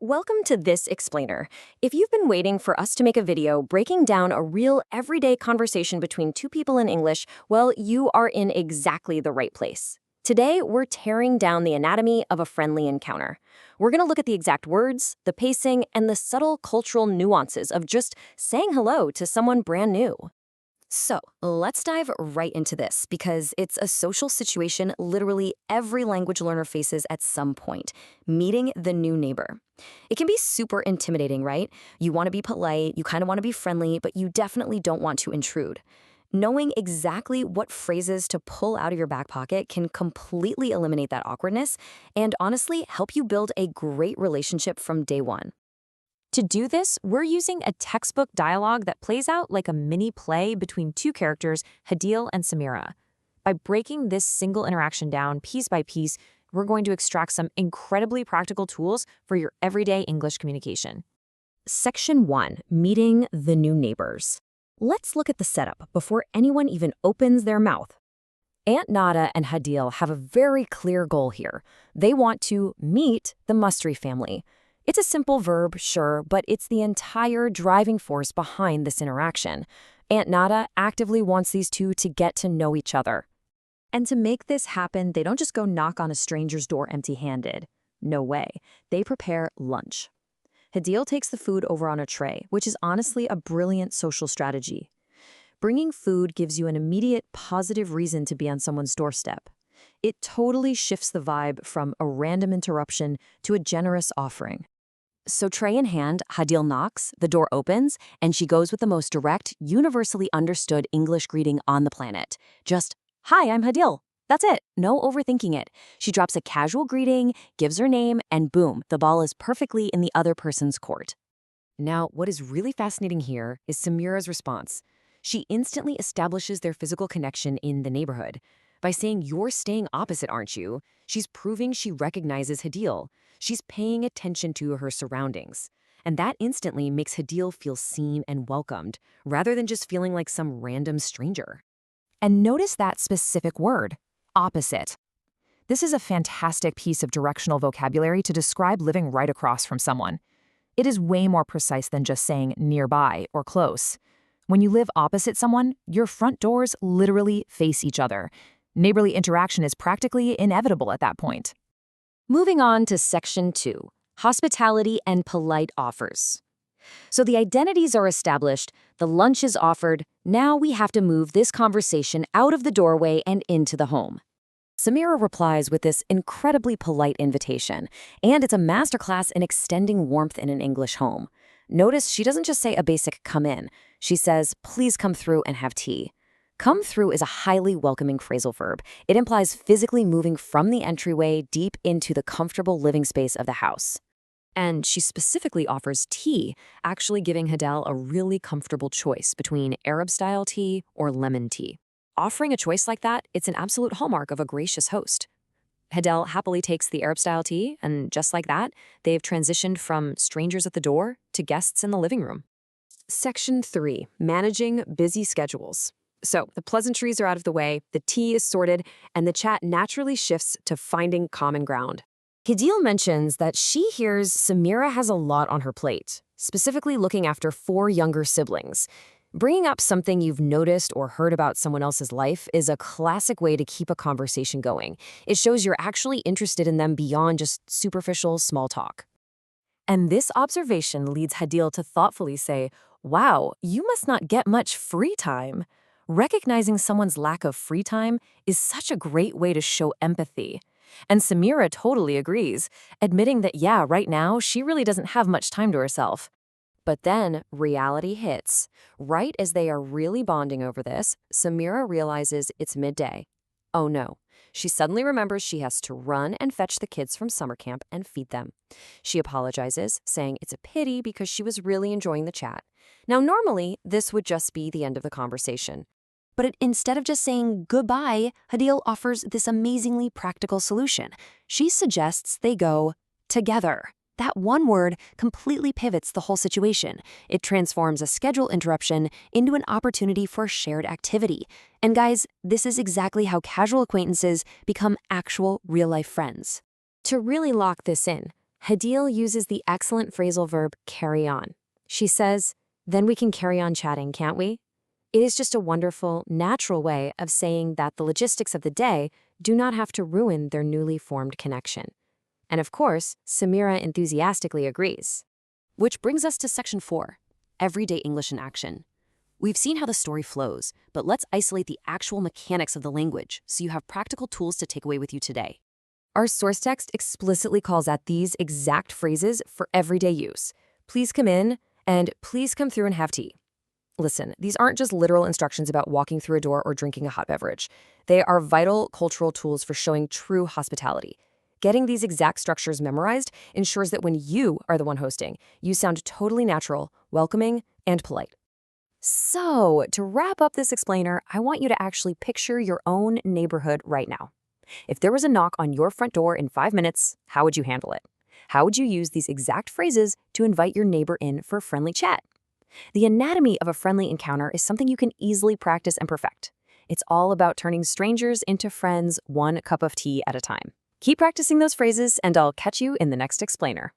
Welcome to This Explainer. If you've been waiting for us to make a video breaking down a real everyday conversation between two people in English, well, you are in exactly the right place. Today, we're tearing down the anatomy of a friendly encounter. We're going to look at the exact words, the pacing, and the subtle cultural nuances of just saying hello to someone brand new. So, let's dive right into this because it's a social situation literally every language learner faces at some point, meeting the new neighbor. It can be super intimidating, right? You want to be polite, you kind of want to be friendly, but you definitely don't want to intrude. Knowing exactly what phrases to pull out of your back pocket can completely eliminate that awkwardness and honestly help you build a great relationship from day one. To do this, we're using a textbook dialogue that plays out like a mini play between two characters, Hadil and Samira. By breaking this single interaction down piece by piece, we're going to extract some incredibly practical tools for your everyday English communication. Section 1. Meeting the new neighbors. Let's look at the setup before anyone even opens their mouth. Aunt Nada and Hadil have a very clear goal here. They want to meet the Mustry family. It's a simple verb, sure, but it's the entire driving force behind this interaction. Aunt Nada actively wants these two to get to know each other. And to make this happen, they don't just go knock on a stranger's door empty-handed. No way. They prepare lunch. Hadil takes the food over on a tray, which is honestly a brilliant social strategy. Bringing food gives you an immediate positive reason to be on someone's doorstep. It totally shifts the vibe from a random interruption to a generous offering. So tray in hand, Hadil knocks, the door opens, and she goes with the most direct, universally understood English greeting on the planet. Just, "Hi, I'm Hadil." That's it. No overthinking it. She drops a casual greeting, gives her name, and boom, the ball is perfectly in the other person's court. Now, what is really fascinating here is Samira's response. She instantly establishes their physical connection in the neighborhood. By saying, "You're staying opposite, aren't you?" she's proving she recognizes Hadil. She's paying attention to her surroundings. And that instantly makes Hadil feel seen and welcomed, rather than just feeling like some random stranger. And notice that specific word, opposite. This is a fantastic piece of directional vocabulary to describe living right across from someone. It is way more precise than just saying nearby or close. When you live opposite someone, your front doors literally face each other. Neighborly interaction is practically inevitable at that point. Moving on to Section 2, Hospitality and Polite Offers. So the identities are established, the lunch is offered, now we have to move this conversation out of the doorway and into the home. Samira replies with this incredibly polite invitation, and it's a masterclass in extending warmth in an English home. Notice she doesn't just say a basic "come in." She says, "Please come through and have tea." Come through is a highly welcoming phrasal verb. It implies physically moving from the entryway deep into the comfortable living space of the house. And she specifically offers tea, actually giving Hadil a really comfortable choice between Arab-style tea or lemon tea. Offering a choice like that, it's an absolute hallmark of a gracious host. Hadil happily takes the Arab-style tea, and just like that, they've transitioned from strangers at the door to guests in the living room. Section 3. Managing busy schedules. So the pleasantries are out of the way, the tea is sorted, and the chat naturally shifts to finding common ground. Hadil mentions that she hears Samira has a lot on her plate, specifically looking after 4 younger siblings. Bringing up something you've noticed or heard about someone else's life is a classic way to keep a conversation going. It shows you're actually interested in them beyond just superficial small talk. And this observation leads Hadil to thoughtfully say, "Wow, you must not get much free time." Recognizing someone's lack of free time is such a great way to show empathy. And Samira totally agrees, admitting that yeah, right now, she really doesn't have much time to herself. But then reality hits. Right as they are really bonding over this, Samira realizes it's midday. Oh no. She suddenly remembers she has to run and fetch the kids from summer camp and feed them. She apologizes, saying it's a pity because she was really enjoying the chat. Now, normally, this would just be the end of the conversation. But instead of just saying goodbye, Hadil offers this amazingly practical solution. She suggests they go together. That one word completely pivots the whole situation. It transforms a schedule interruption into an opportunity for shared activity. And guys, this is exactly how casual acquaintances become actual real-life friends. To really lock this in, Hadil uses the excellent phrasal verb carry on. She says, then we can carry on chatting, can't we? It is just a wonderful, natural way of saying that the logistics of the day do not have to ruin their newly formed connection. And of course, Samira enthusiastically agrees. Which brings us to section 4, everyday English in action. We've seen how the story flows, but let's isolate the actual mechanics of the language so you have practical tools to take away with you today. Our source text explicitly calls out these exact phrases for everyday use. Please come in, and please come through and have tea. Listen, these aren't just literal instructions about walking through a door or drinking a hot beverage. They are vital cultural tools for showing true hospitality. Getting these exact structures memorized ensures that when you are the one hosting, you sound totally natural, welcoming, and polite. So, to wrap up this explainer, I want you to actually picture your own neighborhood right now. If there was a knock on your front door in 5 minutes, how would you handle it? How would you use these exact phrases to invite your neighbor in for a friendly chat? The anatomy of a friendly encounter is something you can easily practice and perfect. It's all about turning strangers into friends one cup of tea at a time. Keep practicing those phrases, and I'll catch you in the next explainer.